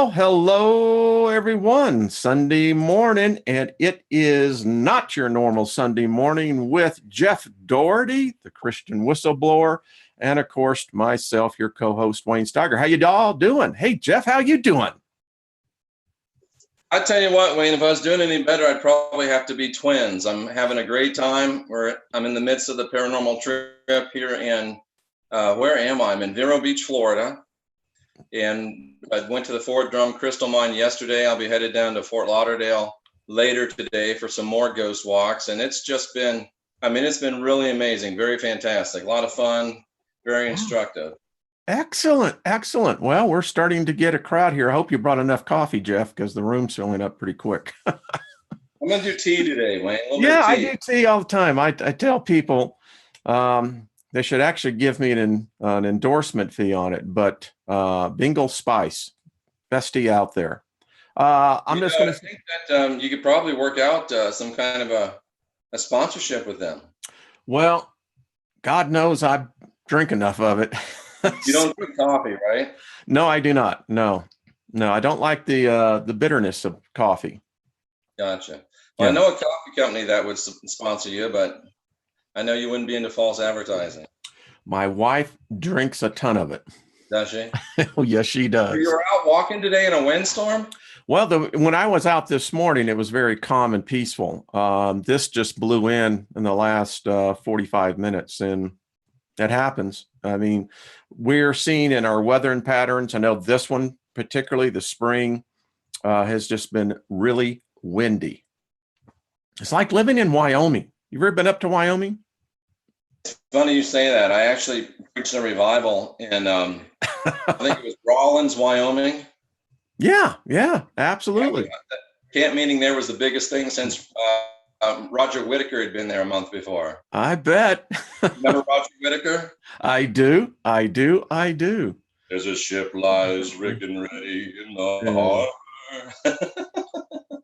Well, hello, everyone. Sunday morning, and it is not your normal Sunday morning with Jeff Doherty, the Christian whistleblower, and of course, myself, your co-host, Wayne Steiger. How you all doing? Hey, Jeff, how you doing? I tell you what, Wayne, if I was doing any better, I'd probably have to be twins. I'm having a great time. I'm in the midst of the paranormal trip here in, where am I? I'm in Vero Beach, Florida. And I went to the Fort Drum Crystal Mine yesterday. I'll be headed down to Fort Lauderdale later today for some more ghost walks. And it's just been, it's been really amazing. Very fantastic. A lot of fun, very instructive. Excellent. Excellent. Well, we're starting to get a crowd here. I hope you brought enough coffee, Jeff, because the room's filling up pretty quick. I'm going to do tea today, Wayne. Yeah, I do tea all the time. I tell people they should actually give me an endorsement fee on it, but Bingle Spice, best tea out there. I'm just going to think that you could probably work out some kind of a sponsorship with them. Well, God knows I drink enough of it. You don't drink coffee, right? No, I do not. No, I don't like the bitterness of coffee. Gotcha. Well, yeah. I know a coffee company that would sponsor you, but I know you wouldn't be into false advertising. My wife drinks a ton of it. Does she? Oh, yes, she does. You were out walking today in a windstorm? Well, when I was out this morning, it was very calm and peaceful. This just blew in the last 45 minutes, and that happens. I mean, we're seeing in our weathering patterns, I know this one, particularly the spring, has just been really windy. It's like living in Wyoming. You've ever been up to Wyoming? It's funny you say that. I actually preached a revival in, I think it was Rawlins, Wyoming. Yeah, absolutely. Camp meeting there was the biggest thing since Roger Whittaker had been there a month before. I bet. Remember Roger Whittaker? I do. There's a ship lies rigged and ready in the harbor.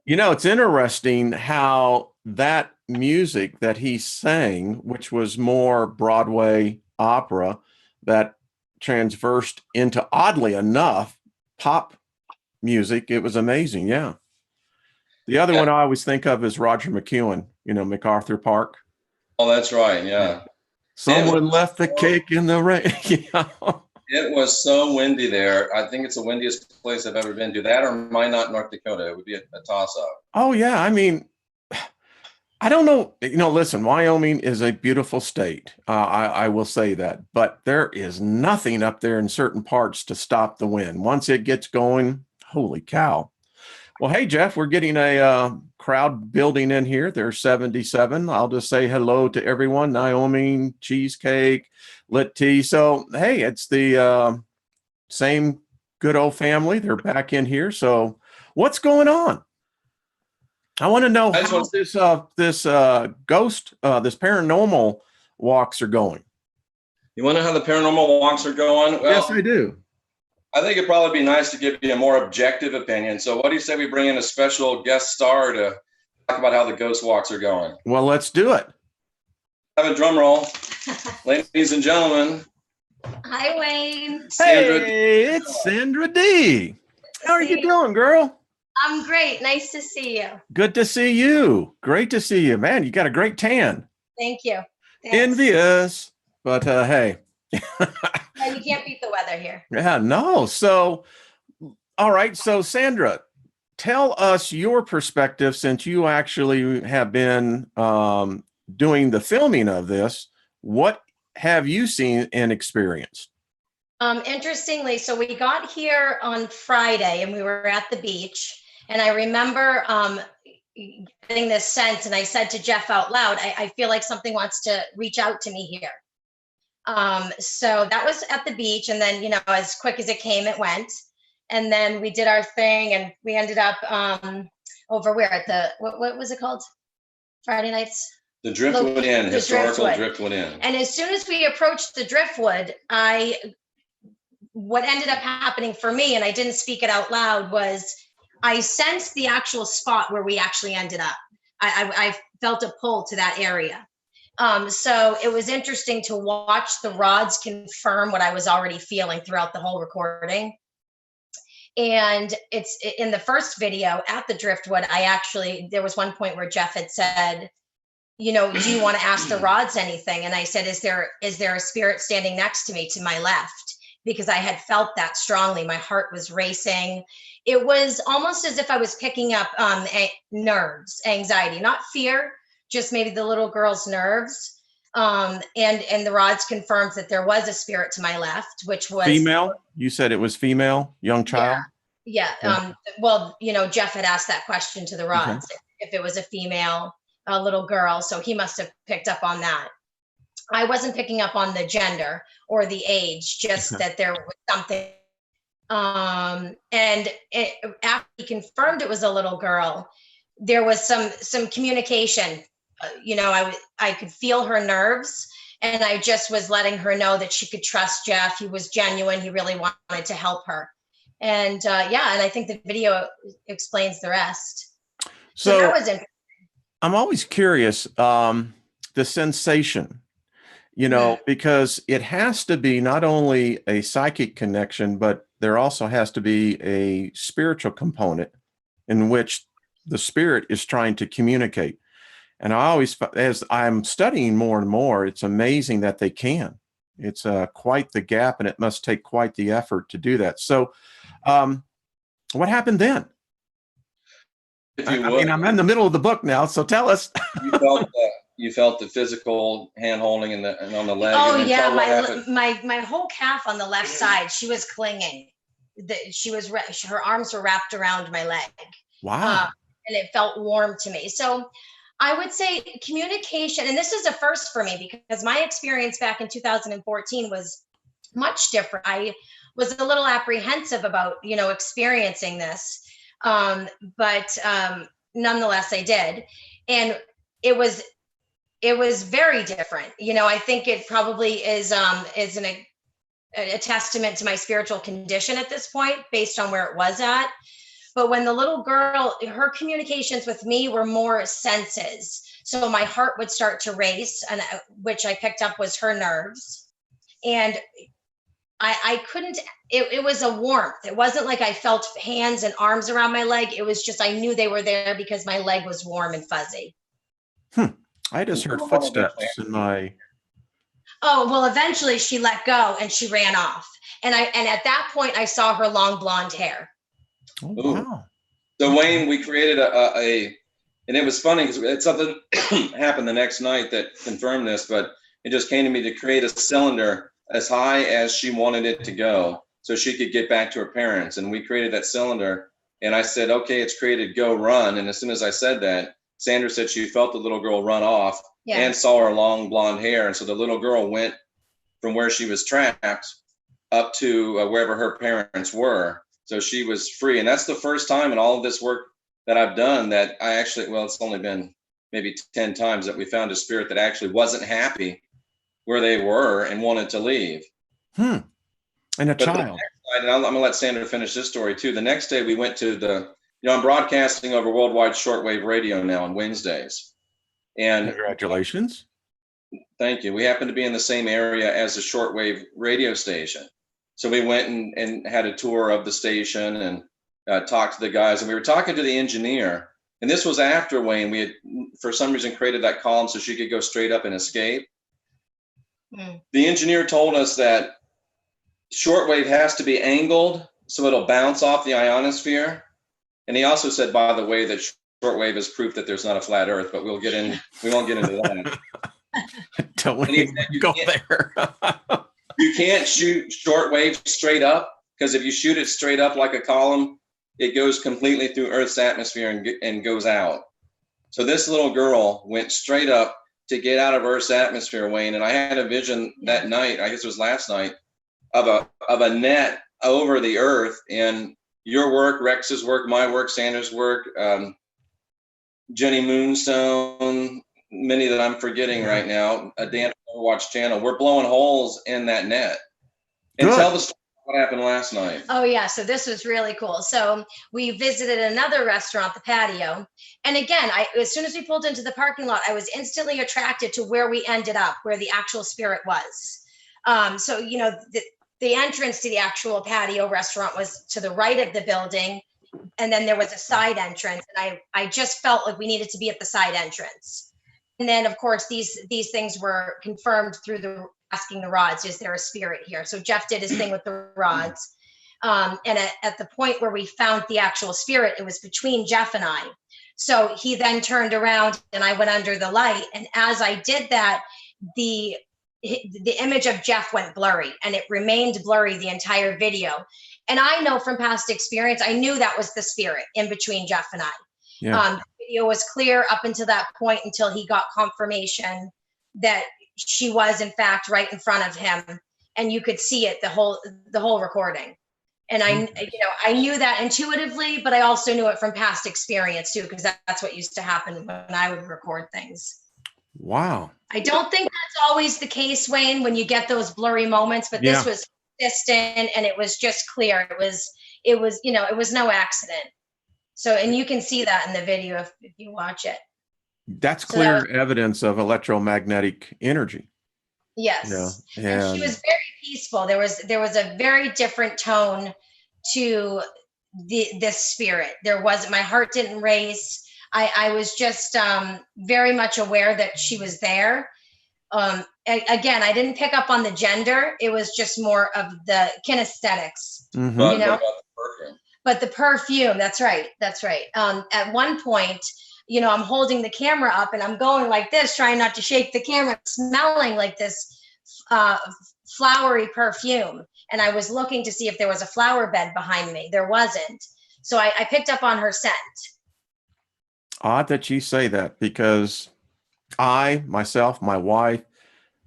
You know, it's interesting how that music that he sang, which was more Broadway opera, that transversed into, oddly enough, pop music. It was amazing. Yeah. The other one I always think of is Roger McEwen, MacArthur Park. Oh, that's right. Yeah. Someone left the cake in the rain. It was so windy there. I think it's the windiest place I've ever been to. That or Minot, North Dakota. It would be a toss-up. Oh, yeah. I mean, I don't know. Listen, Wyoming is a beautiful state. I will say that. But there is nothing up there in certain parts to stop the wind. Once it gets going, holy cow. Well, hey, Jeff, we're getting a crowd building in here. There's 77. I'll just say hello to everyone. Naomi, Cheesecake, Lit Tea. So, hey, it's the same good old family. They're back in here. So what's going on? I want to know how this ghost, this paranormal walks are going. You want to know how the paranormal walks are going? Well, yes, I do. I think it'd probably be nice to give you a more objective opinion. So what do you say we bring in a special guest star to talk about how the ghost walks are going? Well, let's do it. Have a drum roll. Ladies and gentlemen. Hi, Wayne. Hey, it's Sandra Dee. How are you doing, girl? I'm great. Nice to see you. Good to see you. Great to see you. Man, you got a great tan. Thank you. Thanks. Envious. But hey. No, you can't beat the weather here. Yeah, no. So, all right. So, Sandra, tell us your perspective since you actually have been doing the filming of this. What have you seen and experienced? Interestingly, so we got here on Friday and we were at the beach. And I remember getting this sense, and I said to Jeff out loud, I feel like something wants to reach out to me here. So that was at the beach, and then, as quick as it came, it went. And then we did our thing, and we ended up over where at the what was it called? Friday nights. The Driftwood Inn, historical Driftwood Inn. And as soon as we approached the Driftwood, what ended up happening for me, and I didn't speak it out loud, was I sensed the actual spot where we actually ended up. I felt a pull to that area. So it was interesting to watch the rods confirm what I was already feeling throughout the whole recording. And it's in the first video at the Driftwood. There was one point where Jeff had said, you know, do you want to ask the rods anything? And I said, is there a spirit standing next to me to my left? Because I had felt that strongly. My heart was racing. It was almost as if I was picking up nerves, anxiety, not fear, just maybe the little girl's nerves. And the rods confirmed that there was a spirit to my left, which was female. You said it was female, young child. Yeah. Well, you know, Jeff had asked that question to the rods, if it was a female, a little girl. So he must have picked up on that. I wasn't picking up on the gender or the age, just that there was something. And after he confirmed it was a little girl, there was some communication. You know, I could feel her nerves, and I just was letting her know that she could trust Jeff. He was genuine. He really wanted to help her. And and I think the video explains the rest. So that was interesting. I'm always curious, the sensation, you know, because it has to be not only a psychic connection, but there also has to be a spiritual component in which the spirit is trying to communicate. And I always, as I'm studying more and more, it's amazing that they can. It's quite the gap, and it must take quite the effort to do that. So what happened then? I mean, I'm in the middle of the book now, so tell us. You felt the physical hand holding and on the leg. Oh yeah, my whole calf on the left side, she was clinging. Her arms were wrapped around my leg. Wow. And it felt warm to me. So I would say communication, and this is a first for me because my experience back in 2014 was much different. I was a little apprehensive about, you know, experiencing this. But nonetheless, I did. And it was very different. You know, I think it probably is a testament to my spiritual condition at this point, based on where it was at. But when the little girl, her communications with me were more senses. So my heart would start to race, and which I picked up was her nerves. And I couldn't, it was a warmth. It wasn't like I felt hands and arms around my leg. It was just, I knew they were there because my leg was warm and fuzzy. I just heard footsteps in my. Oh, well, eventually she let go and she ran off. And at that point I saw her long blonde hair. Oh, wow. So Wayne, we created and it was funny because it's something happened the next night that confirmed this, but it just came to me to create a cylinder as high as she wanted it to go so she could get back to her parents. And we created that cylinder, and I said, okay, it's created, go run. And as soon as I said that, Sandra said she felt the little girl run off and saw her long blonde hair. And so the little girl went from where she was trapped up to wherever her parents were. So she was free. And that's the first time in all of this work that I've done that I actually, well, it's only been maybe 10 times that we found a spirit that actually wasn't happy where they were and wanted to leave. And a child. And I'm gonna let Sandra finish this story too. The next day we went to I'm broadcasting over worldwide shortwave radio now on Wednesdays. And congratulations. Thank you. We happen to be in the same area as the shortwave radio station. So we went and had a tour of the station and talked to the guys. And we were talking to the engineer. And this was after Wayne, we had, for some reason, created that column so she could go straight up and escape. The engineer told us that shortwave has to be angled so it'll bounce off the ionosphere. And he also said, by the way, that shortwave is proof that there's not a flat Earth, but we won't get into that. Don't even go there. You can't shoot shortwave straight up, because if you shoot it straight up like a column, it goes completely through Earth's atmosphere and goes out. So this little girl went straight up to get out of Earth's atmosphere, Wayne. And I had a vision that night, I guess it was last night, of a net over the Earth. And your work, Rex's work, my work, Sandra's work, Jenny Moonstone, many that I'm forgetting right now, a Dan Overwatch channel. We're blowing holes in that net. And tell the story what happened last night. Oh yeah, so this was really cool. So we visited another restaurant, the Patio. And again, as soon as we pulled into the parking lot, I was instantly attracted to where we ended up, where the actual spirit was. So, the entrance to the actual patio restaurant was to the right of the building. And then there was a side entrance. And I just felt like we needed to be at the side entrance. And then, of course, these things were confirmed through the asking the rods, is there a spirit here? So Jeff did his thing with the rods. And at the point where we found the actual spirit, it was between Jeff and I. So he then turned around and I went under the light. And as I did that, the image of Jeff went blurry, and it remained blurry the entire video. And I know from past experience, I knew that was the spirit in between Jeff and I. Yeah. The video was clear up until that point, until he got confirmation that she was in fact right in front of him, and you could see it the whole recording. And I knew that intuitively, but I also knew it from past experience too, because that's what used to happen when I would record things. Wow. I don't think that's always the case, Wayne, when you get those blurry moments, but this was distant and it was just clear. It was no accident. So, and you can see that in the video if you watch it. That's clear evidence of electromagnetic energy. Yes. Yeah. And she was very peaceful. There was a very different tone to this spirit. My heart didn't race. I was just very much aware that she was there. Again, I didn't pick up on the gender. It was just more of the kinesthetics, Mm-hmm. But what about the perfume? But the perfume, that's right. At one point, I'm holding the camera up and I'm going like this, trying not to shake the camera, smelling like this flowery perfume. And I was looking to see if there was a flower bed behind me. There wasn't. So I picked up on her scent. Odd that you say that, because I, myself, my wife,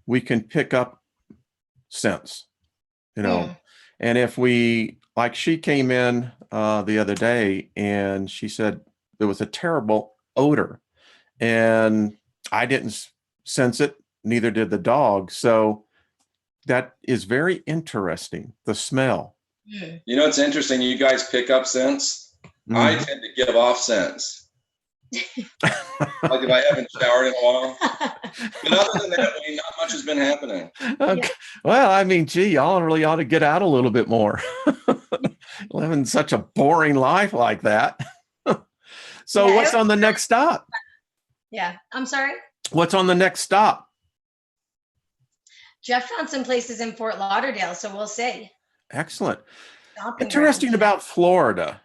we can pick up scents, and if like she came in the other day and she said there was a terrible odor and I didn't sense it, neither did the dog. So that is very interesting, the smell. It's interesting. You guys pick up scents. Mm-hmm. I tend to give off scents. Like if I haven't showered in a while. But other than that, not much has been happening. Okay. Well, gee, y'all really ought to get out a little bit more. Living such a boring life like that. So what's on the next stop? Yeah, I'm sorry? What's on the next stop? Jeff found some places in Fort Lauderdale, so we'll see. Excellent. Stopping Interesting grounds. about Florida.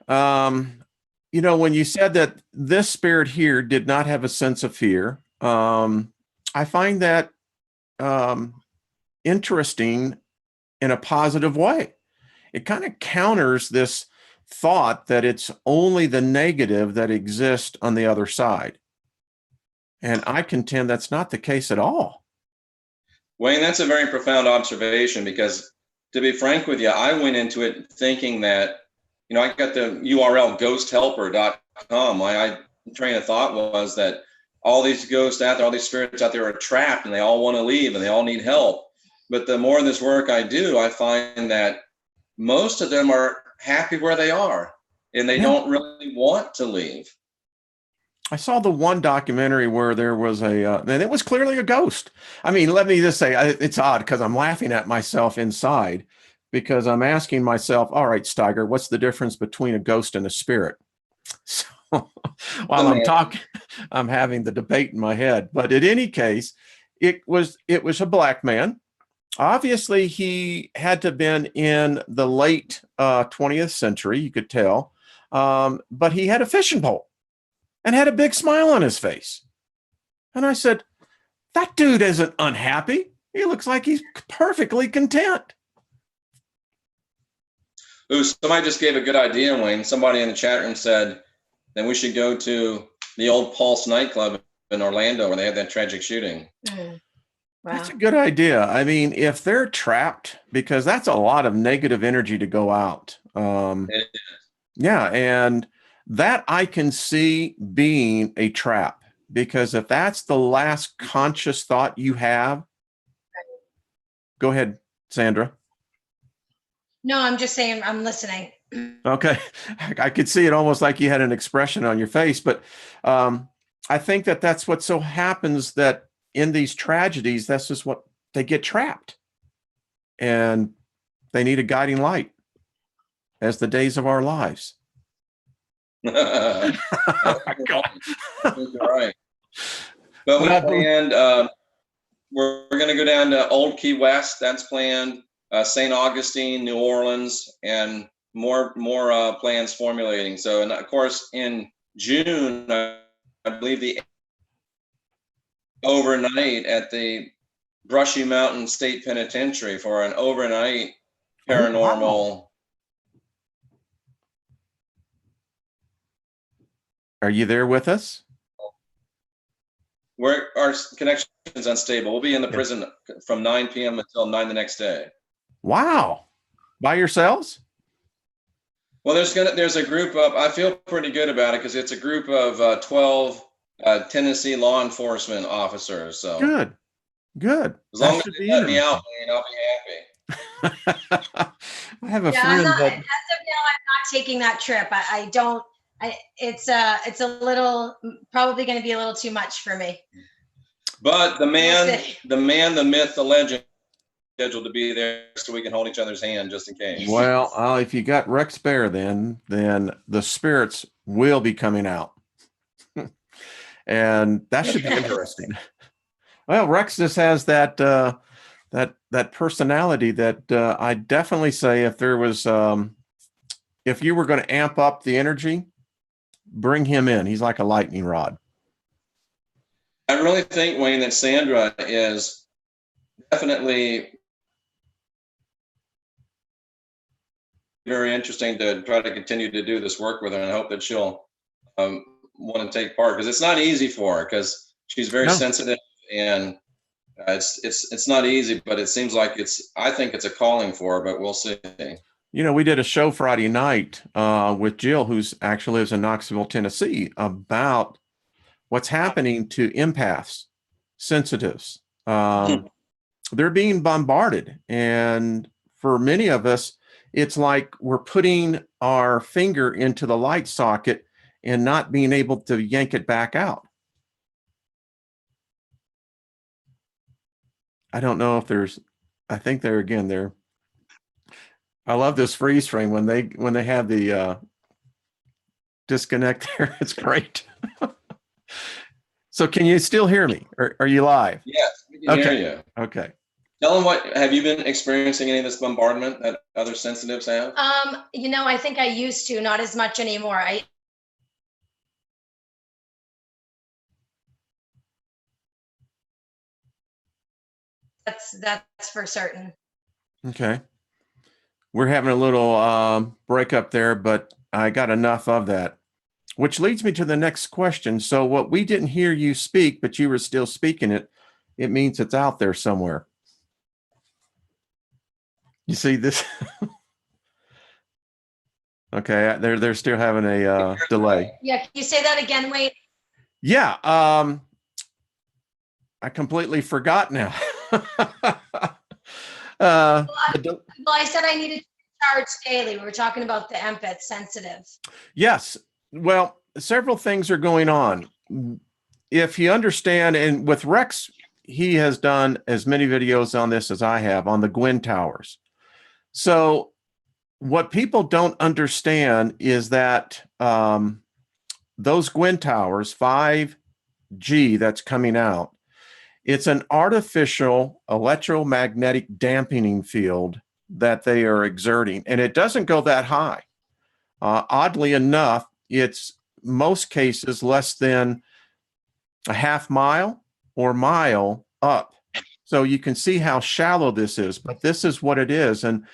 When you said that this spirit here did not have a sense of fear, I find that interesting in a positive way. It kind of counters this thought that it's only the negative that exists on the other side. And I contend that's not the case at all. Wayne, that's a very profound observation, because to be frank with you, I went into it thinking that, I got the URL ghosthelper.com. My train of thought was that all these ghosts out there, all these spirits out there are trapped and they all want to leave and they all need help. But the more of this work I do, I find that most of them are happy where they are and they don't really want to leave. I saw the one documentary where there was and it was clearly a ghost. Let me just say, it's odd because I'm laughing at myself inside, because I'm asking myself, all right, Steiger, what's the difference between a ghost and a spirit? So while I'm talking, I'm having the debate in my head. But in any case, it was a black man. Obviously, he had to have been in the late 20th century, you could tell. But he had a fishing pole and had a big smile on his face. And I said, that dude isn't unhappy. He looks like he's perfectly content. Ooh, somebody just gave a good idea, Wayne. Somebody in the chat room said, then we should go to the old Pulse nightclub in Orlando where they had that tragic shooting. Wow. That's a good idea. If they're trapped, because that's a lot of negative energy to go out. Yeah, and that I can see being a trap, because if that's the last conscious thought you have, go ahead, Sandra. No, I'm just saying, I'm listening. Okay. I could see it almost like you had an expression on your face, but I think that that's what so happens, that in these tragedies, that's just what they get trapped. And They need a guiding light as the days of our lives. I think you're right. But we Well, planned, we're going to go down to Old Key West. That's planned. St. Augustine, New Orleans, and more plans formulating. So, and of course, in June, I believe the overnight at the Brushy Mountain State Penitentiary for an overnight paranormal. Oh, wow. Are you there with us? Where our connection is unstable. We'll be in the prison from 9 p.m. until 9 the next day. Wow. By yourselves? Well, there's a group of, I feel pretty good about it because it's a group of 12 Tennessee law enforcement officers. So Good. as long as they let me out, Wayne, I'll be happy. I have a Yeah, friend as of that now, I'm not taking that trip. It's a little, probably going to be a little too much for me. But the myth, the legend, scheduled to be there so we can hold each other's hand just in case. Well, if you got Rex Bear, then the spirits will be coming out, and that should be interesting. Well, Rex just has that personality that I definitely say if there was if you were going to amp up the energy, bring him in. He's like a lightning rod. I really think, Wayne, that Sandra is definitely very interesting to try to continue to do this work with her, and I hope that she'll want to take part because it's not easy for her because she's very sensitive and it's not easy, but it seems like I think it's a calling for her, but we'll see. You know, we did a show Friday night with Jill, who's actually lives in Knoxville, Tennessee, about what's happening to empaths, sensitives. They're being bombarded. And for many of us, it's like we're putting our finger into the light socket and not being able to yank it back out. I don't know if I think they're I love this freeze frame when they have the disconnect there. It's great. So can you still hear me? Or are you live? Yes, we can hear you. Okay. Tell them have you been experiencing any of this bombardment that other sensitives have? I think I used to, not as much anymore. That's for certain. Okay. We're having a little break up there, but I got enough of that, which leads me to the next question. So what we didn't hear you speak, but you were still speaking it means it's out there somewhere. You see this? Okay, they're still having a delay. Yeah, can you say that again, Wade? Yeah, I completely forgot now. Well, I said I needed to charge daily. We were talking about the empath sensitive. Yes. Well, several things are going on. If you understand, and with Rex, he has done as many videos on this as I have on the Gwyn Towers. So what people don't understand is that those Gwyn Towers, 5G that's coming out, it's an artificial electromagnetic dampening field that they are exerting, and it doesn't go that high. Oddly enough, it's most cases less than a half mile or mile up. So you can see how shallow this is, but this is what it is. And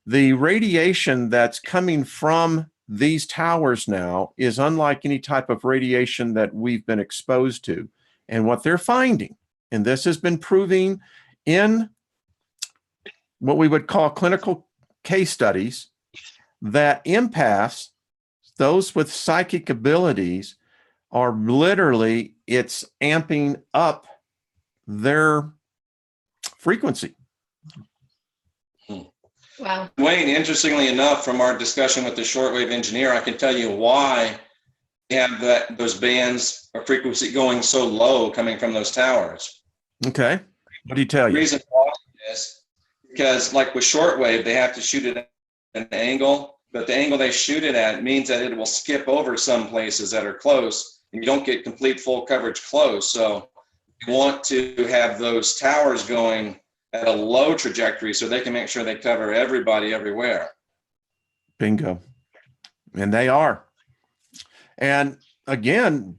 the radiation that's coming from these towers now is unlike any type of radiation that we've been exposed to. And what they're finding, and this has been proving in what we would call clinical case studies, that empaths, those with psychic abilities, are literally, it's amping up their frequency. Wow. Wayne, interestingly enough, from our discussion with the shortwave engineer, I can tell you why they have those bands of frequency going so low coming from those towers. Okay. What do you tell you? The reason why is because like with shortwave, they have to shoot it at an angle, but the angle they shoot it at means that it will skip over some places that are close, and you don't get complete full coverage close. So you want to have those towers going at a low trajectory so they can make sure they cover everybody everywhere. Bingo. And they are. And again,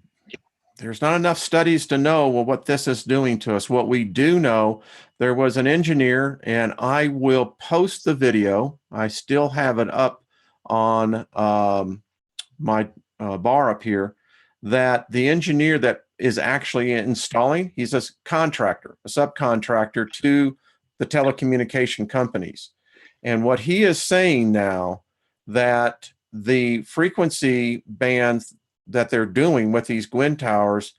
there's not enough studies to know, well, what this is doing to us. What we do know, there was an engineer, and I will post the video. I still have it up on my bar up here, that the engineer that is actually installing, he's a contractor, a subcontractor to the telecommunication companies. And what he is saying now, that the frequency bands that they're doing with these Gwyn towers,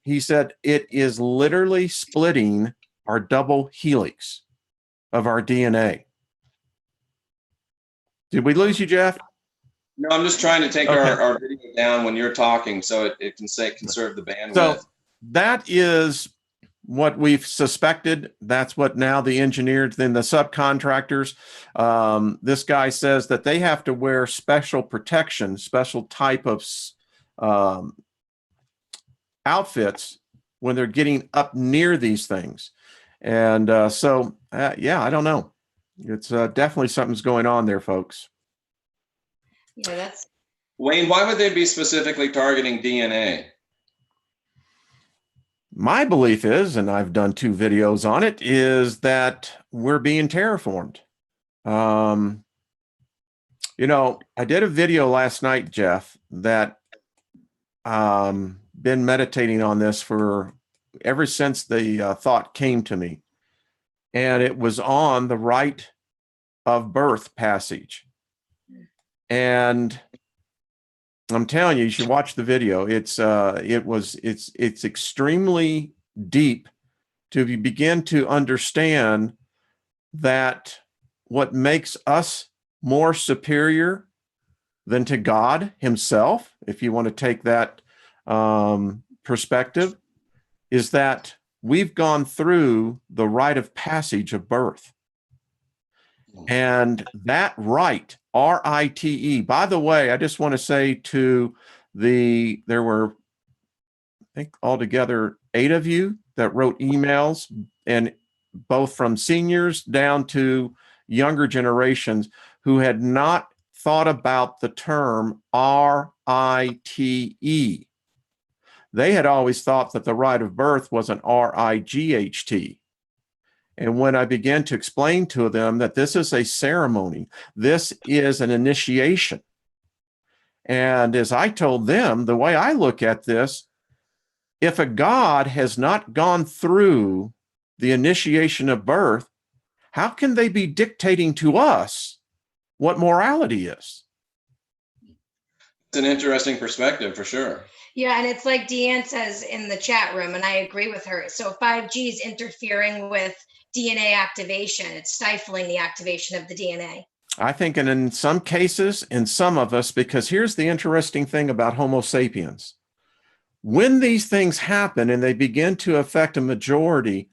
he said it is literally splitting our double helix of our DNA. Did we lose you, Jeff? No, I'm just trying to take Okay. our video down when you're talking so it can say conserve the bandwidth. So that is what we've suspected. That's what now the engineers, then the subcontractors, this guy says that they have to wear special protection, special type of outfits when they're getting up near these things. And yeah, I don't know. It's definitely something's going on there, folks. Yeah, that's Wayne, why would they be specifically targeting DNA? My belief is, and I've done 2 videos on it, is that we're being terraformed. You know, I did a video last night, Jeff, that been meditating on this for ever since the thought came to me. And it was on the rite of birth passage. And I'm telling you, you should watch the video. It's extremely deep to begin to understand that what makes us more superior than to God himself, if you want to take that perspective, is that we've gone through the rite of passage of birth. And that rite, R-I-T-E, by the way, I just want to say to there were, I think altogether 8 of you that wrote emails, and both from seniors down to younger generations who had not thought about the term R-I-T-E. They had always thought that the rite of birth was an R-I-G-H-T. And when I began to explain to them that this is a ceremony, this is an initiation. And as I told them, the way I look at this, if a God has not gone through the initiation of birth, how can they be dictating to us what morality is? It's an interesting perspective for sure. Yeah, and it's like Deanne says in the chat room, and I agree with her. So 5G is interfering with DNA activation. It's stifling the activation of the DNA. I think, and in some cases, in some of us, because here's the interesting thing about Homo sapiens. When these things happen and they begin to affect a majority,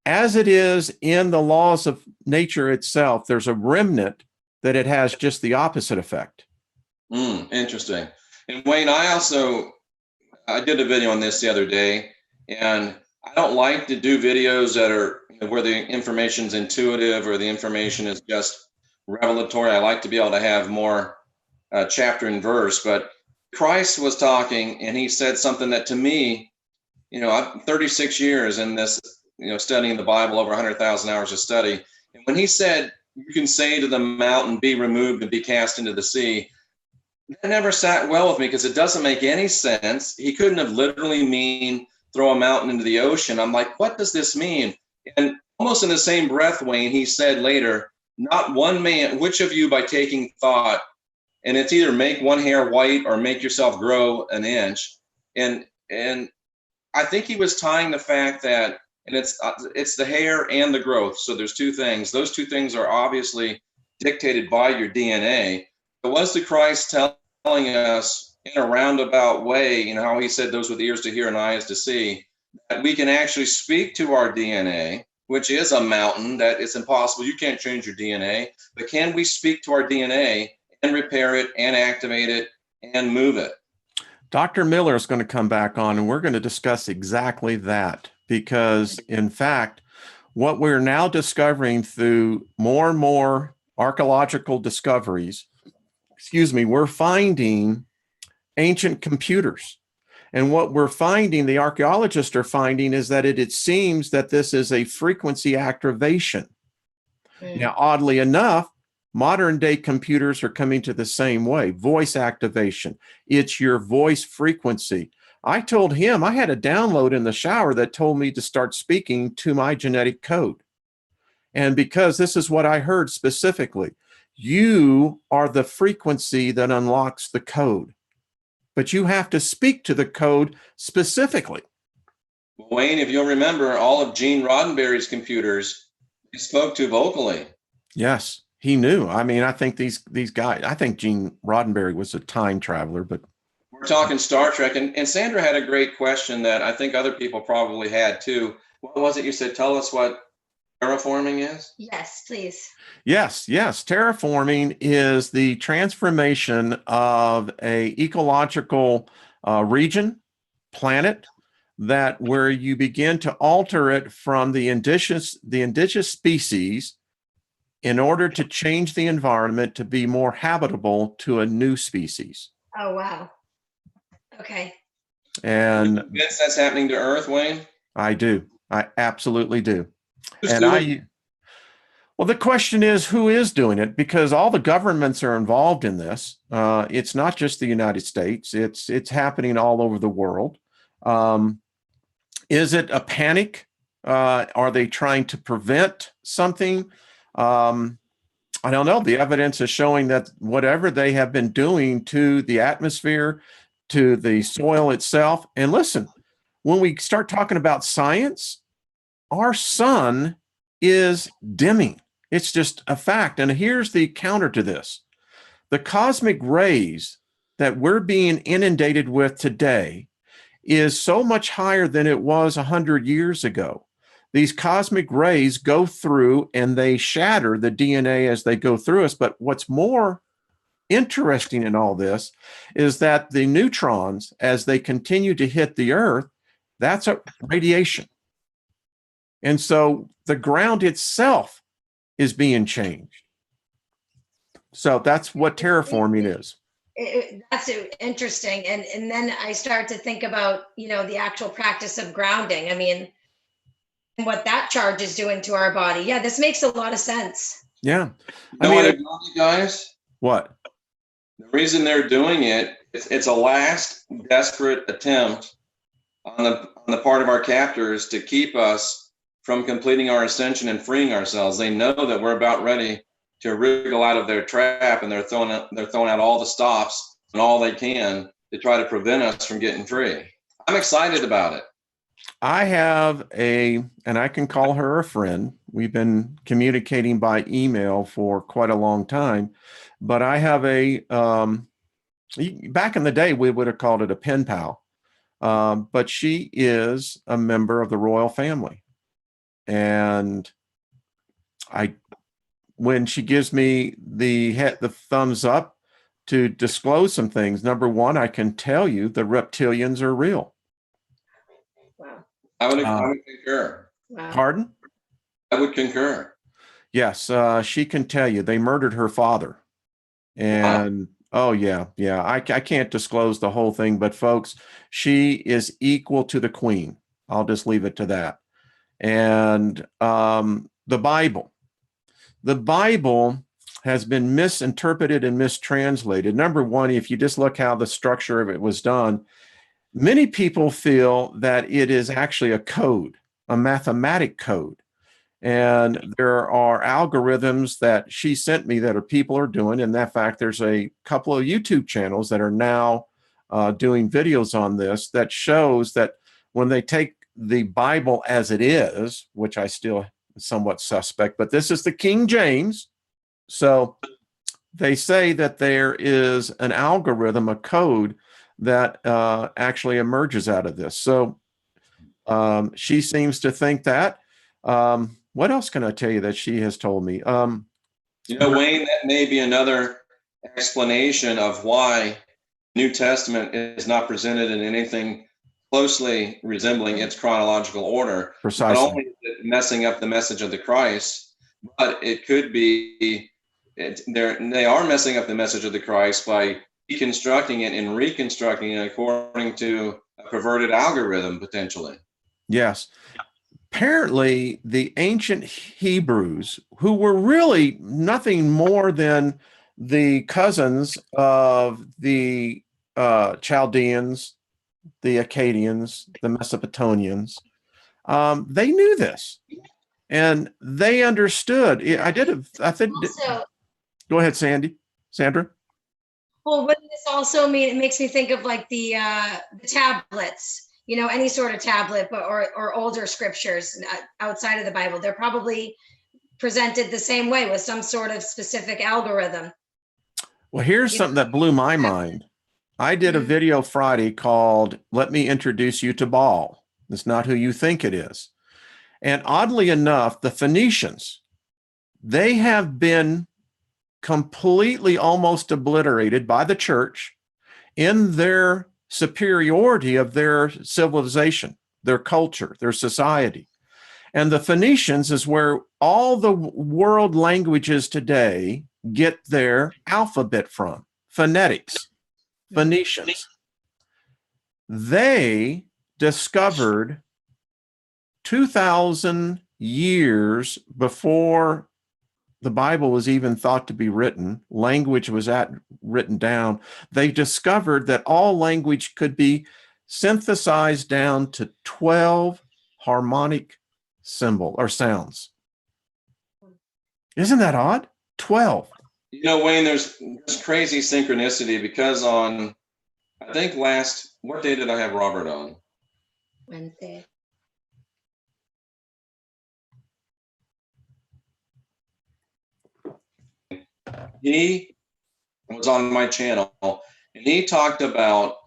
as it is in the laws of nature itself, there's a remnant that it has just the opposite effect. Interesting. And Wayne, I did a video on this the other day, and I don't like to do videos that are where the information's intuitive or the information is just revelatory. I like to be able to have more chapter and verse, but Christ was talking and he said something that to me, I'm 36 years in this, studying the Bible, over 100,000 hours of study. And when he said, you can say to the mountain, be removed and be cast into the sea, that never sat well with me because it doesn't make any sense. He couldn't have literally mean throw a mountain into the ocean. I'm like, what does this mean? And almost in the same breath, Wayne, he said later, not one man, which of you by taking thought, and it's either make one hair white or make yourself grow an inch. And I think he was tying the fact that, and it's the hair and the growth. So there's 2 things. Those 2 things are obviously dictated by your DNA. But was the Christ telling us in a roundabout way, how he said those with ears to hear and eyes to see, that we can actually speak to our DNA, which is a mountain that it's impossible. You can't change your DNA, but can we speak to our DNA and repair it and activate it and move it? Dr. Miller is going to come back on, and we're going to discuss exactly that, because in fact, what we're now discovering through more and more archaeological discoveries, we're finding ancient computers. And what we're finding, the archaeologists are finding, is that it seems that this is a frequency activation. Now, oddly enough, modern day computers are coming to the same way. Voice activation. It's your voice frequency. I told him I had a download in the shower that told me to start speaking to my genetic code. And because this is what I heard specifically, you are the frequency that unlocks the code, but you have to speak to the code specifically. Wayne, if you'll remember, all of Gene Roddenberry's computers, he spoke to vocally. Yes, he knew. I mean, I think these guys, I think Gene Roddenberry was a time traveler, but we're talking Star Trek. And Sandra had a great question that I think other people probably had too. What was it you said? Tell us what terraforming is? Yes, please. Yes. Terraforming is the transformation of a ecological region, planet, that where you begin to alter it from the indigenous species in order to change the environment to be more habitable to a new species. Oh, wow. Okay. And yes, that's happening to Earth, Wayne? I do. I absolutely do. Who's And doing it? well, the question is, who is doing it? Because all the governments are involved in this. It's not just the United States. It's happening all over the world. Is it a panic? Are they trying to prevent something? I don't know. The evidence is showing that whatever they have been doing to the atmosphere, to the soil itself, and listen, when we start talking about science, our sun is dimming. It's just a fact. And here's the counter to this. The cosmic rays that we're being inundated with today is so much higher than it was 100 years ago. These cosmic rays go through and they shatter the DNA as they go through us. But what's more interesting in all this is that the neutrons, as they continue to hit the Earth, that's a radiation. And so the ground itself is being changed. So that's what terraforming is. That's interesting. And then I start to think about, the actual practice of grounding. I mean, what that charge is doing to our body. Yeah, this makes a lot of sense. Yeah. I mean, guys, what? The reason they're doing it, it's a last desperate attempt on the part of our captors to keep us from completing our ascension and freeing ourselves. They know that we're about ready to wriggle out of their trap, and they're throwing out all the stops and all they can to try to prevent us from getting free. I'm excited about it. I have and I can call her a friend. We've been communicating by email for quite a long time, but I have back in the day, we would have called it a pen pal. But she is a member of the royal family. And when she gives me the thumbs up to disclose some things, number one, I can tell you the reptilians are real. Wow. I would concur. Wow. Pardon? I would concur. Yes, she can tell you they murdered her father. And oh yeah. I can't disclose the whole thing, but folks, she is equal to the queen. I'll just leave it to that. And the Bible has been misinterpreted and mistranslated. Number one, if you just look how the structure of it was done, many people feel that it is actually a code, a mathematic code. And there are algorithms that she sent me that people are doing. And in fact, there's a couple of YouTube channels that are now doing videos on this that shows that when they take the Bible as it is, which I still somewhat suspect, but this is the King James. So they say that there is an algorithm, a code that actually emerges out of this. So she seems to think that. What else can I tell you that she has told me? Wayne, that may be another explanation of why New Testament is not presented in anything closely resembling its chronological order. Precisely. Not only is it messing up the message of the Christ, but it could be they are messing up the message of the Christ by deconstructing it and reconstructing it according to a perverted algorithm, potentially. Yes. Apparently, the ancient Hebrews, who were really nothing more than the cousins of the Chaldeans, the Akkadians, the Mesopotamians, they knew this, and they understood. I think. Also, Go ahead, Sandra. well, wouldn't this also mean, it makes me think of like the tablets, any sort of tablet, but or older scriptures outside of the Bible. They're probably presented the same way with some sort of specific algorithm. Well, here's something that blew my mind. I did a video Friday called "Let Me Introduce You to Baal." It's not who you think it is. And oddly enough, the Phoenicians, they have been completely almost obliterated by the church in their superiority of their civilization, their culture, their society. And the Phoenicians is where all the world languages today get their alphabet from, phonetics, Phoenicians. They discovered 2,000 years before the Bible was even thought to be written, language was written down. They discovered that all language could be synthesized down to 12 harmonic symbol or sounds. Isn't that odd? 12. Wayne, there's crazy synchronicity because on, I think what day did I have Robert on? Wednesday. He was on my channel and he talked about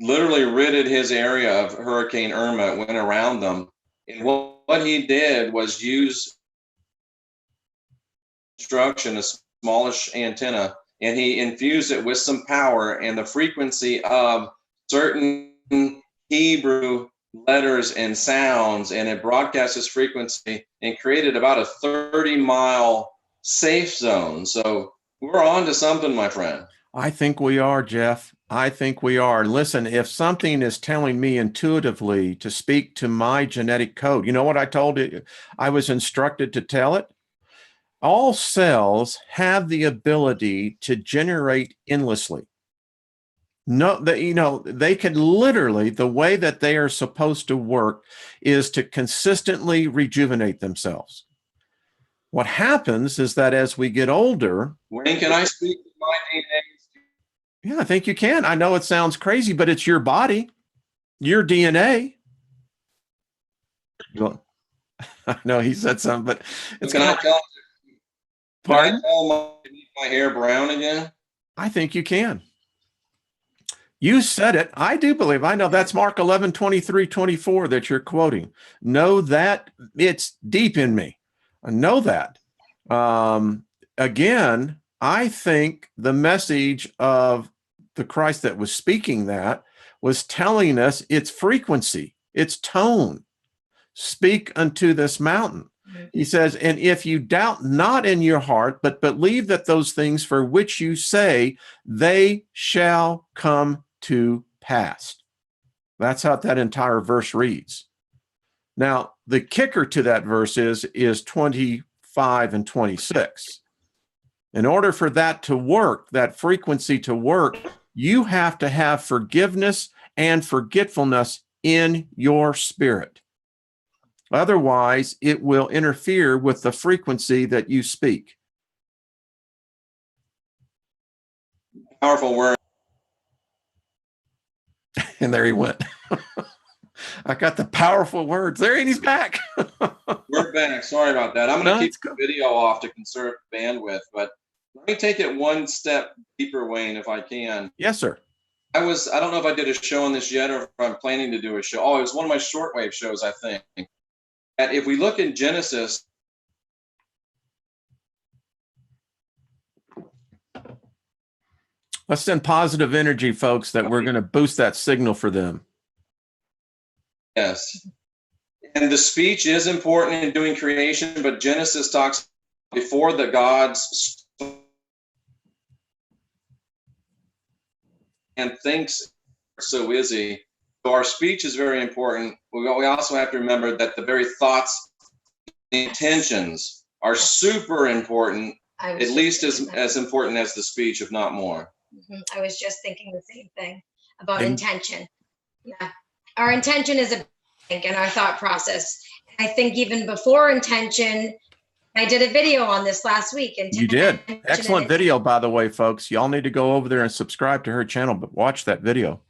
literally ridded his area of Hurricane Irma, went around them. And what he did was use construction, a smallish antenna, and he infused it with some power and the frequency of certain Hebrew letters and sounds, and it broadcast this frequency and created about a 30-mile safe zone. So we're on to something, my friend. I think we are, Jeff. I think we are. Listen, if something is telling me intuitively to speak to my genetic code, you know what I told it? I was instructed to tell it. All cells have the ability to generate endlessly. No, they can literally, the way that they are supposed to work is to consistently rejuvenate themselves. What happens is that as we get older. Wayne, can I speak to my DNA? Yeah, I think you can. I know it sounds crazy, but it's your body, your DNA. Well, I know he said something, but it's Can I tell my hair brown again? I think you can. You said it. I do believe. I know that's Mark 11, 23, 24 that you're quoting. Know that it's deep in me. I know that. Again, I think the message of the Christ that was speaking that was telling us its frequency, its tone. Speak unto this mountain. He says, and if you doubt not in your heart, but believe that those things for which you say, they shall come to pass. That's how that entire verse reads. Now, the kicker to that verse is 25 and 26. In order for that to work, that frequency to work, you have to have forgiveness and forgetfulness in your spirit. Otherwise, it will interfere with the frequency that you speak. Powerful word. And there he went. I got the powerful words. There, and he's back. We're back. Sorry about that. I'm going to keep the video off to conserve bandwidth, but let me take it one step deeper, Wayne, if I can. Yes, sir. I don't know if I did a show on this yet or if I'm planning to do a show. Oh, it was one of my shortwave shows, I think. And if we look in Genesis, Let's send positive energy, folks, that we're going to boost that signal for them. yes. And the speech is important in doing creation, but Genesis talks before the gods and thinks, so is he. So our speech is very important. We also have to remember that the very thoughts, the intentions are super important, at least as important as the speech, if not more. I was just thinking the same thing about intention. Yeah. Our intention is a big thing in our thought process. I think even before intention, I did a video on this last week. You did. Excellent video, by the way, folks. Y'all need to go over there and subscribe to her channel, but watch that video.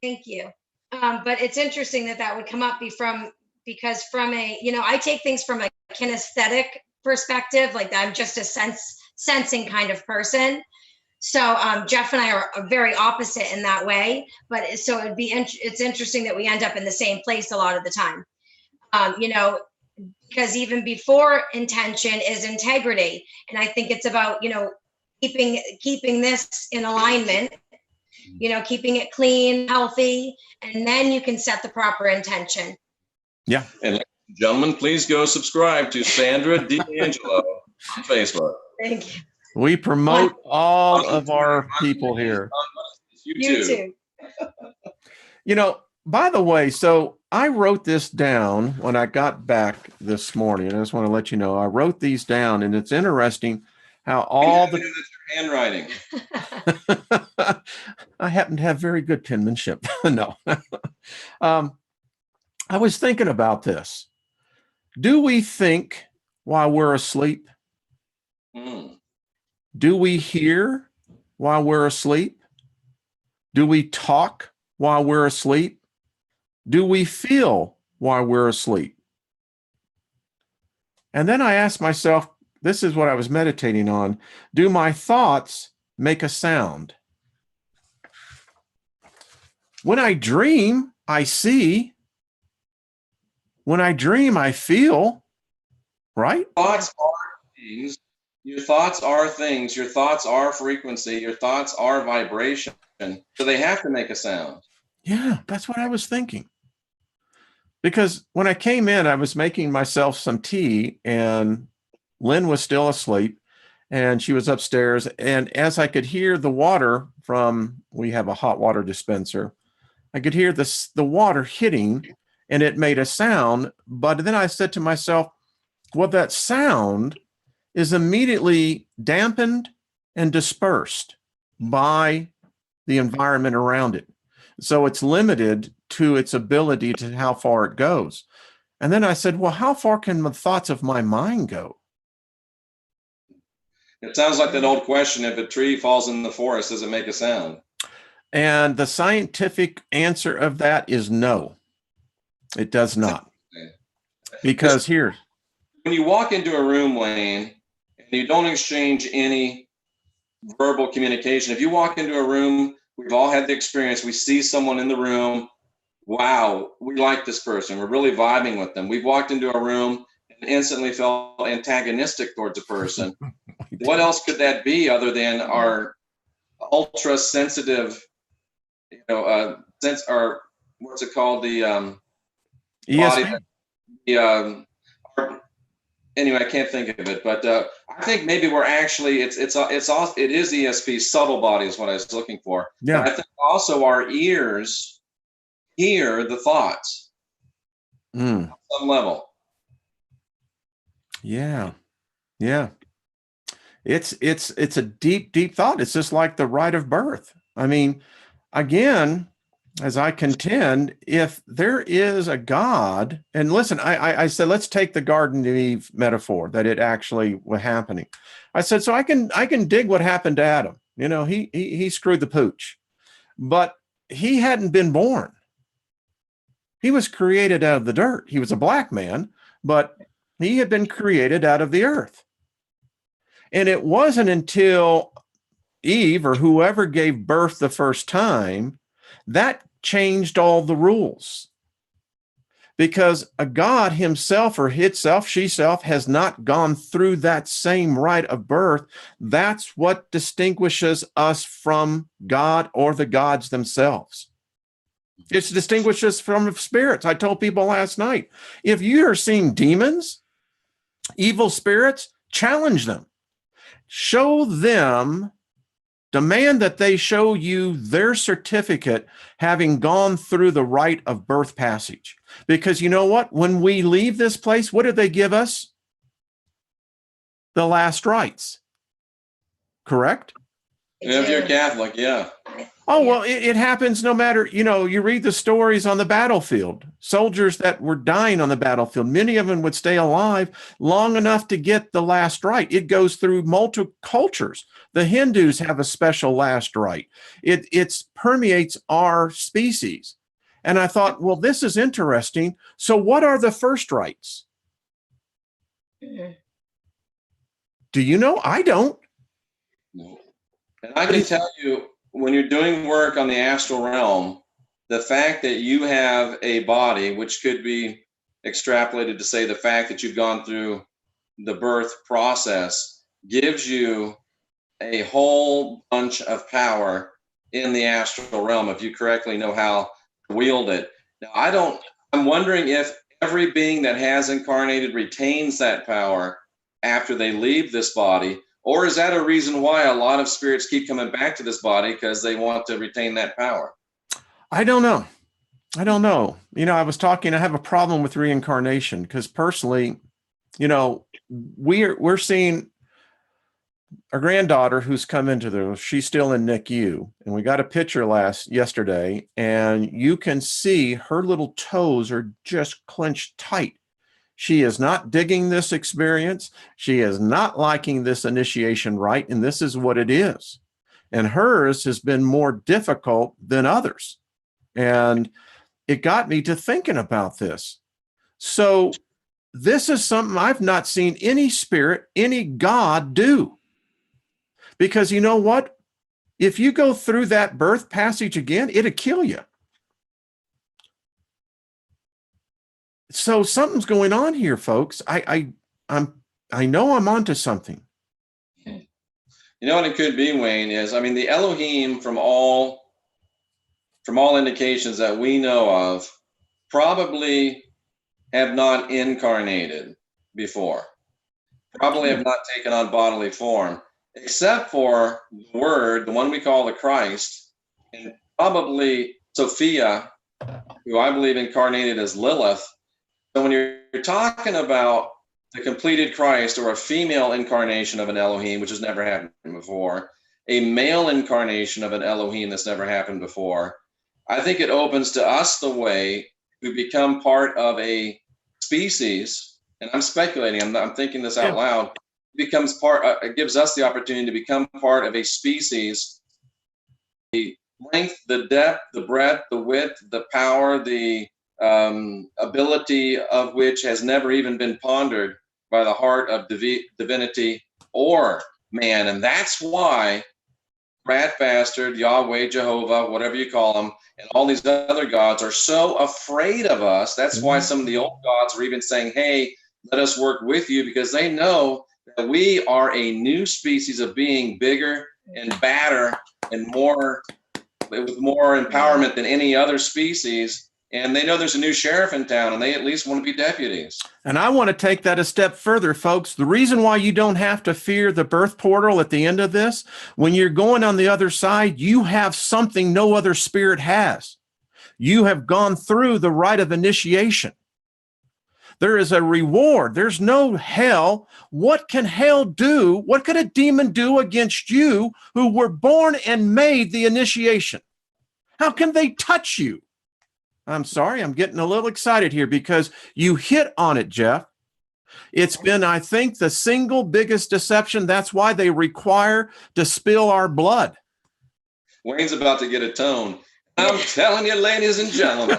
Thank you. But it's interesting that would come up because from a, I take things from a kinesthetic perspective, like I'm just a sensing kind of person. So Jeff and I are very opposite in that way, but so it's interesting that we end up in the same place a lot of the time, because even before intention is integrity. And I think it's about, keeping this in alignment, keeping it clean, healthy, and then you can set the proper intention. Yeah. And ladies and gentlemen, please go subscribe to Sandra Dee on Facebook. Thank you. We promote all of our people here. You too. By the way, so I wrote this down when I got back this morning. I just want to let you know, I wrote these down, and it's interesting how all the handwriting. I happen to have very good penmanship. No. I was thinking about this. Do we think while we're asleep? Do we hear while we're asleep? Do we talk while we're asleep? Do we feel while we're asleep? And then I asked myself, this is what I was meditating on. Do my thoughts make a sound? When I dream, I see. When I dream, I feel, right? Thoughts are things. Your thoughts are things. Your thoughts are frequency. Your thoughts are vibration. So they have to make a sound. Yeah, that's what I was thinking. Because when I came in, I was making myself some tea, and Lynn was still asleep, and she was upstairs. And as I could hear the water we have a hot water dispenser, I could hear the water hitting, and it made a sound. But then I said to myself, well, that sound is immediately dampened and dispersed by the environment around it. So it's limited to its ability to how far it goes. And then I said, well, how far can the thoughts of my mind go? It sounds like that old question, if a tree falls in the forest, does it make a sound? And the scientific answer of that is no, it does not. Because here, when you walk into a room, Wayne, and you don't exchange any verbal communication, if you walk into a room, we've all had the experience, we see someone in the room, wow, we like this person, we're really vibing with them. We've walked into a room and instantly felt antagonistic towards a person. What else could that be other than our ultra sensitive, sense, or what's it called, the body, anyway, I can't think of it, but I think maybe we're actually, it is ESP, subtle body is what I was looking for. Yeah. But I think also our ears hear the thoughts on some level. Yeah. Yeah. It's a deep, deep thought. It's just like the rite of birth. I mean, again, as I contend, if there is a God, and listen, I said, let's take the Garden of Eve metaphor that it actually was happening. I said, so I can dig what happened to Adam. He screwed the pooch, but he hadn't been born. He was created out of the dirt. He was a black man, but he had been created out of the earth. And it wasn't until Eve or whoever gave birth the first time, that changed all the rules. Because a God himself or itself, she-self, has not gone through that same rite of birth. That's what distinguishes us from God or the gods themselves. It distinguishes us from spirits. I told people last night, if you are seeing demons, evil spirits, challenge them. Show them, demand that they show you their certificate having gone through the rite of birth passage. Because you know what? When we leave this place, what did they give us? The last rites. Correct? If you're Catholic, yeah. Oh, well, it happens no matter, you read the stories on the battlefield, soldiers that were dying on the battlefield. Many of them would stay alive long enough to get the last rite. It goes through multiple cultures. The Hindus have a special last rite. It permeates our species. And I thought, well, this is interesting. So what are the first rites? Do you know? I don't. No. And I can tell you, when you're doing work on the astral realm, the fact that you have a body, which could be extrapolated to say the fact that you've gone through the birth process, gives you a whole bunch of power in the astral realm if you correctly know how to wield it. Now, I'm wondering if every being that has incarnated retains that power after they leave this body. Or is that a reason why a lot of spirits keep coming back to this body because they want to retain that power? I don't know. I have a problem with reincarnation because personally, we're seeing our granddaughter who's come into she's still in NICU, and we got a picture yesterday, and you can see her little toes are just clenched tight. She is not digging this experience. She is not liking this initiation rite, and this is what it is. And hers has been more difficult than others. And it got me to thinking about this. So this is something I've not seen any spirit, any God do. Because you know what? If you go through that birth passage again, it'll kill you. So something's going on here, folks. I know I'm onto something. You know what it could be, Wayne, is the Elohim from all indications that we know of probably have not incarnated before. Probably have not taken on bodily form, except for the Word, the one we call the Christ, and probably Sophia, who I believe incarnated as Lilith. So when you're talking about the completed Christ or a female incarnation of an Elohim, which has never happened before, a male incarnation of an Elohim that's never happened before, I think it opens to us the way to become part of a species. And I'm speculating, I'm thinking this out loud. It gives us the opportunity to become part of a species. The length, the depth, the breadth, the width, the power, the ability of which has never even been pondered by the heart of divinity or man. And that's why Rat Bastard, Yahweh, Jehovah, whatever you call them, and all these other gods are so afraid of us. That's why some of the old gods were even saying, hey, let us work with you, because they know that we are a new species of being, bigger and badder and with more empowerment than any other species. And they know there's a new sheriff in town, and they at least want to be deputies. And I want to take that a step further, folks. The reason why you don't have to fear the birth portal at the end of this, when you're going on the other side, you have something no other spirit has. You have gone through the rite of initiation. There is a reward. There's no hell. What can hell do? What could a demon do against you who were born and made the initiation? How can they touch you? I'm sorry, I'm getting a little excited here because you hit on it, Jeff. It's been, I think, the single biggest deception. That's why they require to spill our blood. Wayne's about to get a tone. I'm telling you, ladies and gentlemen.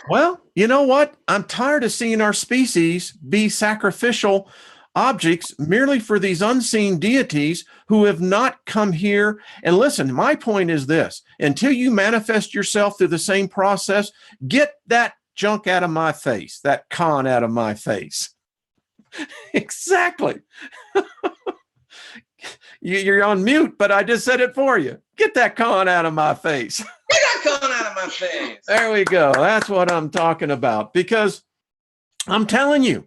Well, you know what? I'm tired of seeing our species be sacrificial objects merely for these unseen deities who have not come here. And listen, my point is this: until you manifest yourself through the same process, get that junk out of my face, that con out of my face. Exactly. You're on mute, but I just said it for you. Get that con out of my face. Get that con out of my face. There we go. That's what I'm talking about. Because I'm telling you,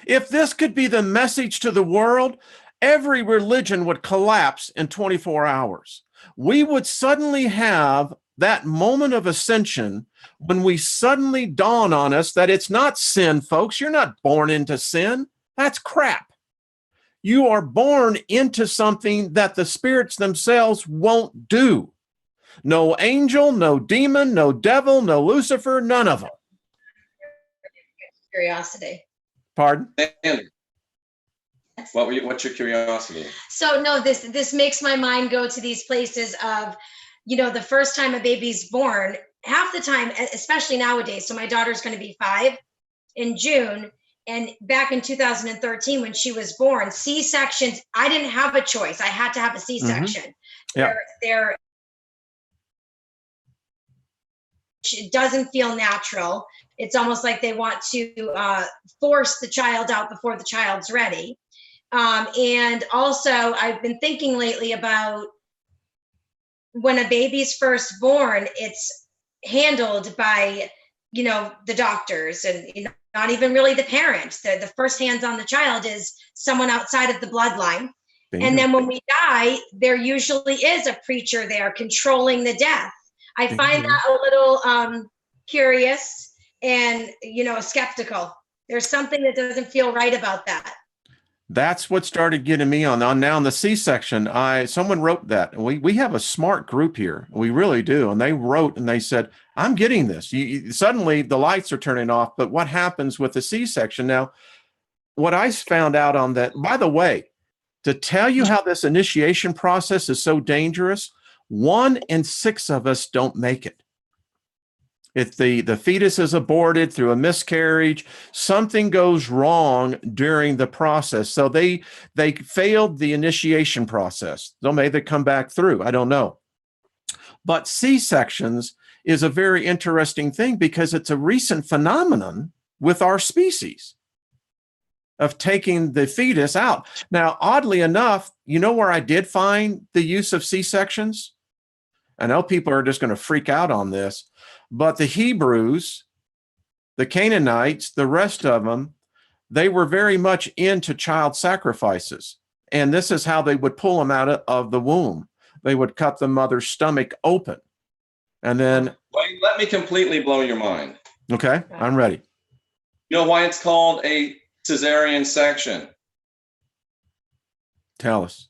if this could be the message to the world, every religion would collapse in 24 hours. We would suddenly have that moment of ascension when we suddenly dawn on us that it's not sin, folks. You're not born into sin. That's crap. You are born into something that the spirits themselves won't do. No angel, no demon, no devil, no Lucifer, none of them. Curiosity. Pardon? What's your curiosity? So no, this makes my mind go to these places of, the first time a baby's born, half the time, especially nowadays. So my daughter's going to be 5 in June. And back in 2013, when she was born, C-sections, I didn't have a choice. I had to have a C-section. Mm-hmm. Yeah. It doesn't feel natural. It's almost like they want to force the child out before the child's ready. And also, I've been thinking lately about when a baby's first born, it's handled by, the doctors and not even really the parents. The first hands on the child is someone outside of the bloodline. Bingo. And then when we die, there usually is a preacher there controlling the death. I Bingo. Find that a little curious and, skeptical. There's something that doesn't feel right about that. That's what started getting me on now in the C-section. Someone wrote that, and we have a smart group here. We really do. And they wrote and they said, I'm getting this. Suddenly the lights are turning off. But what happens with the C-section? Now, what I found out on that, by the way, to tell you how this initiation process is so dangerous, 1 in 6 of us don't make it. If the fetus is aborted through a miscarriage, something goes wrong during the process. So they failed the initiation process. So may they come back through. I don't know. But C-sections is a very interesting thing because it's a recent phenomenon with our species of taking the fetus out. Now, oddly enough, where I did find the use of C-sections? I know people are just going to freak out on this. But the Hebrews, the Canaanites, the rest of them, they were very much into child sacrifices. And this is how they would pull them out of the womb. They would cut the mother's stomach open. And then... Wait, let me completely blow your mind. Okay, I'm ready. You know why it's called a cesarean section? Tell us.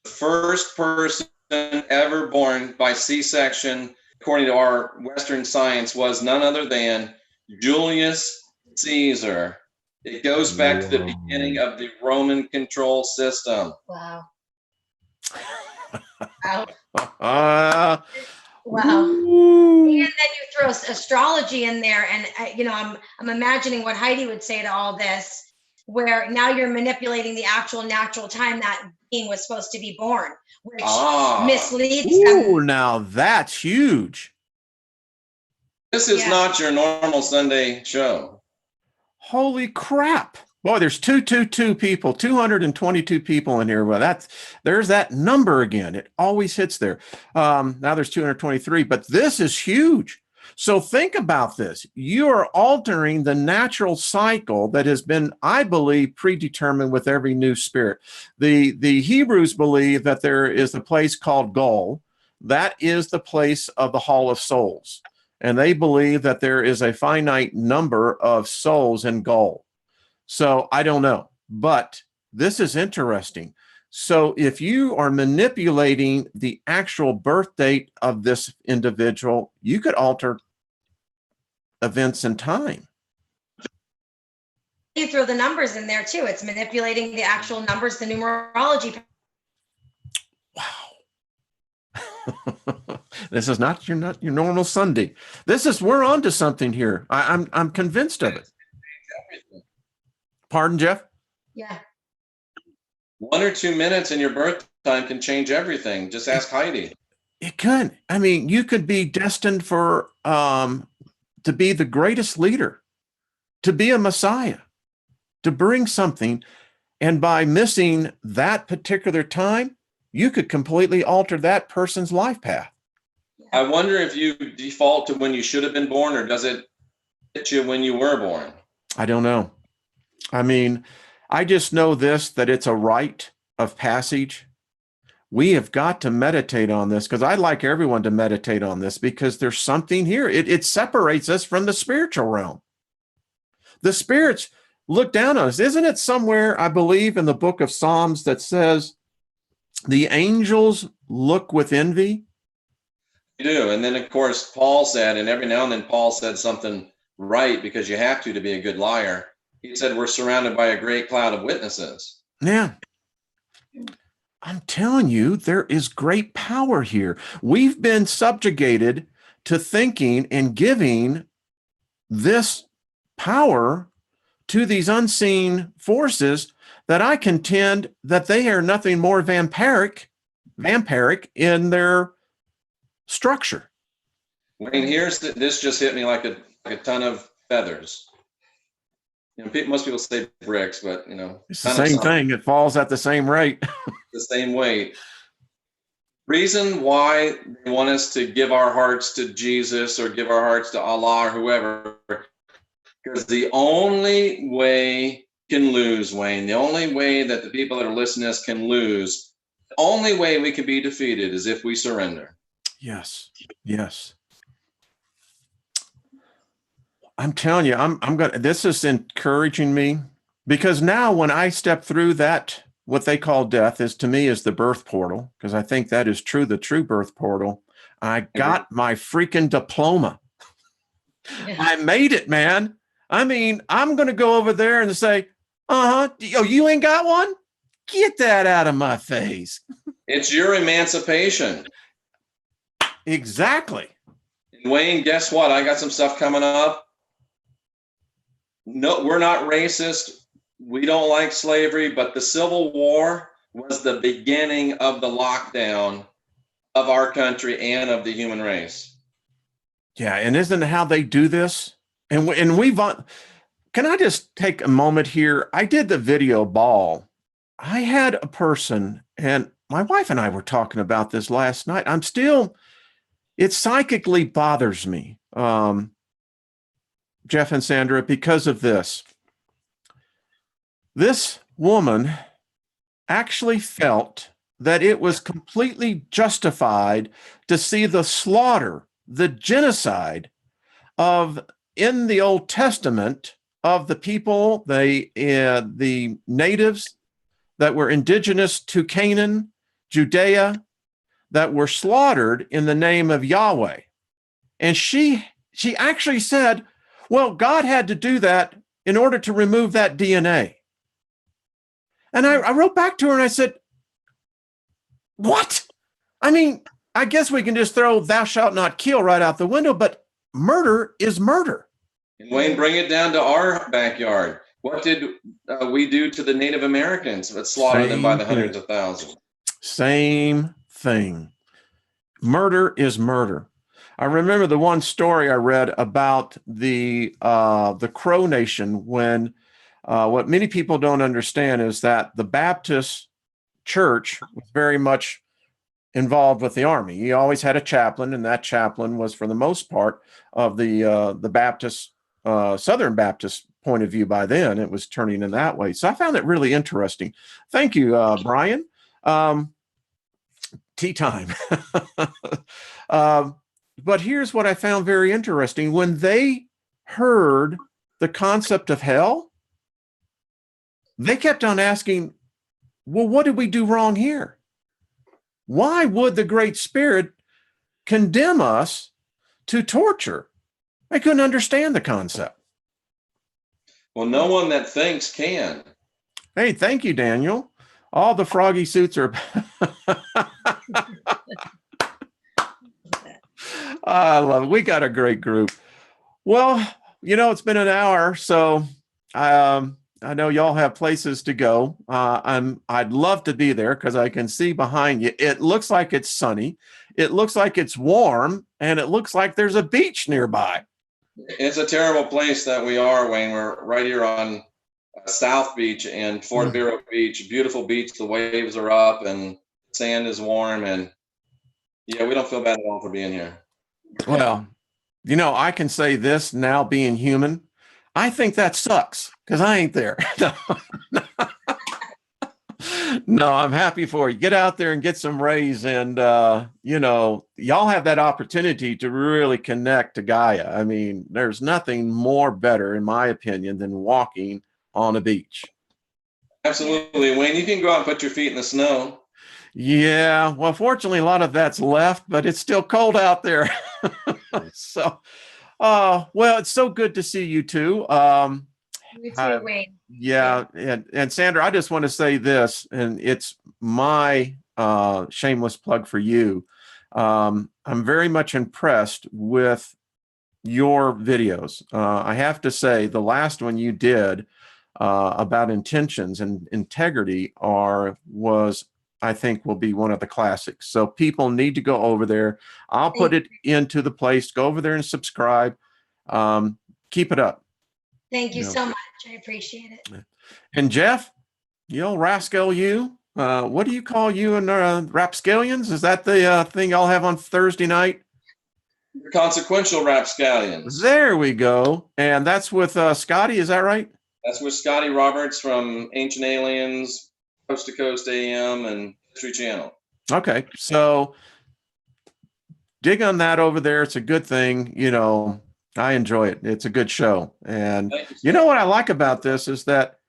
The first person ever born by C-section, according to our Western science, was none other than Julius Caesar. It goes back to the beginning of the Roman control system. Wow. Wow. And then you throw astrology in there, and I'm imagining what Heidi would say to all this, where now you're manipulating the actual natural time that being was supposed to be born, which misleads them. Ooh, now that's huge. This is not your normal Sunday show. Holy crap. Boy, there's 222 people, 222 people in here. Well, there's that number again. It always hits there. Now there's 223, but this is huge. So think about this. You are altering the natural cycle that has been, I believe, predetermined with every new spirit. The Hebrews believe that there is a place called Gol. That is the place of the Hall of Souls. And they believe that there is a finite number of souls in Gol. So I don't know, but this is interesting. So if you are manipulating the actual birth date of this individual, you could alter events in time. You throw the numbers in there too. It's manipulating the actual numbers, the numerology. Wow. This is not your normal Sunday. We're onto something here. I'm convinced of it. Pardon, Jeff? Yeah. 1 or 2 minutes in your birth time can change everything. Just ask Heidi. It could. I mean, you could be destined for to be the greatest leader, to be a Messiah, to bring something. And by missing that particular time, you could completely alter that person's life path. I wonder if you default to when you should have been born, or does it hit you when you were born? I don't know. I mean, I just know this, that it's a rite of passage. We have got to meditate on this, because I'd like everyone to meditate on this, because there's something here. It separates us from the spiritual realm. The spirits look down on us. Isn't it somewhere, I believe, in the book of Psalms that says the angels look with envy? You do. And then, of course, Paul said, and every now and then Paul said something right, because you have to be a good liar. He said, we're surrounded by a great cloud of witnesses. Yeah. I'm telling you, there is great power here. We've been subjugated to thinking and giving this power to these unseen forces that I contend that they are nothing more vampiric in their structure. Wayne, this just hit me like a ton of feathers. Most people say bricks, but It's the same thing. It falls at the same rate. The same weight. Reason why they want us to give our hearts to Jesus or give our hearts to Allah or whoever, because the only way you can lose, Wayne, the only way that the people that are listening to us can lose, the only way we can be defeated is if we surrender. Yes. I'm telling you, this is encouraging me, because now when I step through that, what they call death to me is the birth portal, because I think that is the true birth portal. I got my freaking diploma. Yeah. I made it, man. I mean, I'm going to go over there and say, oh, you ain't got one? Get that out of my face. It's your emancipation. Exactly. Wayne, guess what? I got some stuff coming up. No, we're not racist. We don't like slavery, but the Civil War was the beginning of the lockdown of our country and of the human race. Yeah, and isn't it how they do this? And we've can I just take a moment here? I did the video ball. I had a person, and my wife and I were talking about this last night. It psychically bothers me, Jeff and Sandra, because of this. This woman actually felt that it was completely justified to see the slaughter, the genocide in the Old Testament of the people, the natives that were indigenous to Canaan, Judea, that were slaughtered in the name of Yahweh. And she actually said, well, God had to do that in order to remove that DNA. And I wrote back to her and I said, what? I mean, I guess we can just throw thou shalt not kill right out the window, but murder is murder. And Wayne, bring it down to our backyard. What did we do to the Native Americans that slaughtered them by the hundreds of thousands? Same thing. Murder is murder. I remember the one story I read about the Crow Nation, when what many people don't understand is that the Baptist church was very much involved with the army. He always had a chaplain, and that chaplain was, for the most part, of the Baptist, Southern Baptist point of view. By then, it was turning in that way. So I found it really interesting. Thank you, Brian. Tea time. But here's what I found very interesting. When they heard the concept of hell, they kept on asking, well, what did we do wrong here? Why would the Great Spirit condemn us to torture? I couldn't understand the concept. Well, no one that thinks can. Hey, thank you, Daniel. All the froggy suits are... I love it. We got a great group. Well, it's been an hour, so I I know y'all have places to go. I'd love to be there because I can see behind you. It looks like it's sunny. It looks like it's warm, and it looks like there's a beach nearby. It's a terrible place that we are, Wayne. We're right here on South Beach and Fort Vero Beach. Beautiful beach. The waves are up and sand is warm, and yeah, we don't feel bad at all for being here. Well, I can say this now being human. I think that sucks because I ain't there. No, I'm happy for you. Get out there and get some rays. And, y'all have that opportunity to really connect to Gaia. I mean, there's nothing more better, in my opinion, than walking on a beach. Absolutely, Wayne. You can go out and put your feet in the snow. Yeah. Well, fortunately, a lot of that's left, but it's still cold out there. So, well, it's so good to see you two. You too, Wayne. Yeah, and Sandra, I just want to say this, and it's my shameless plug for you. I'm very much impressed with your videos. I have to say, the last one you did about intentions and integrity was, I think, will be one of the classics. So people need to go over there. I'll put it into the place. Go over there and subscribe. Keep it up. Thank you so much. I appreciate it. And Jeff, you old rascal, what do you call you and rapscallions? Is that the thing y'all have on Thursday night? Consequential rapscallions. There we go. And that's with Scotty, is that right? That's with Scotty Roberts from Ancient Aliens, Coast to Coast AM, and History Channel. Okay, so dig on that over there. It's a good thing. I enjoy it. It's a good show. And you know what I like about this is that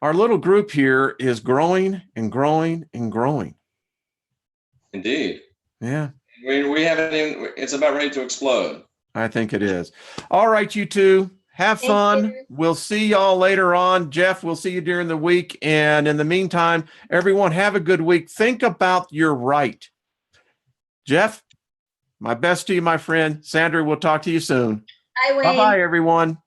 our little group here is growing and growing and growing. Indeed. Yeah. We haven't even, it's about ready to explode. I think it is. All right, you two. Have fun. We'll see y'all later on. Jeff, we'll see you during the week. And in the meantime, everyone have a good week. Think about your right. Jeff, my best to you, my friend. Sandra, we'll talk to you soon. Bye, Wayne. Bye-bye, everyone.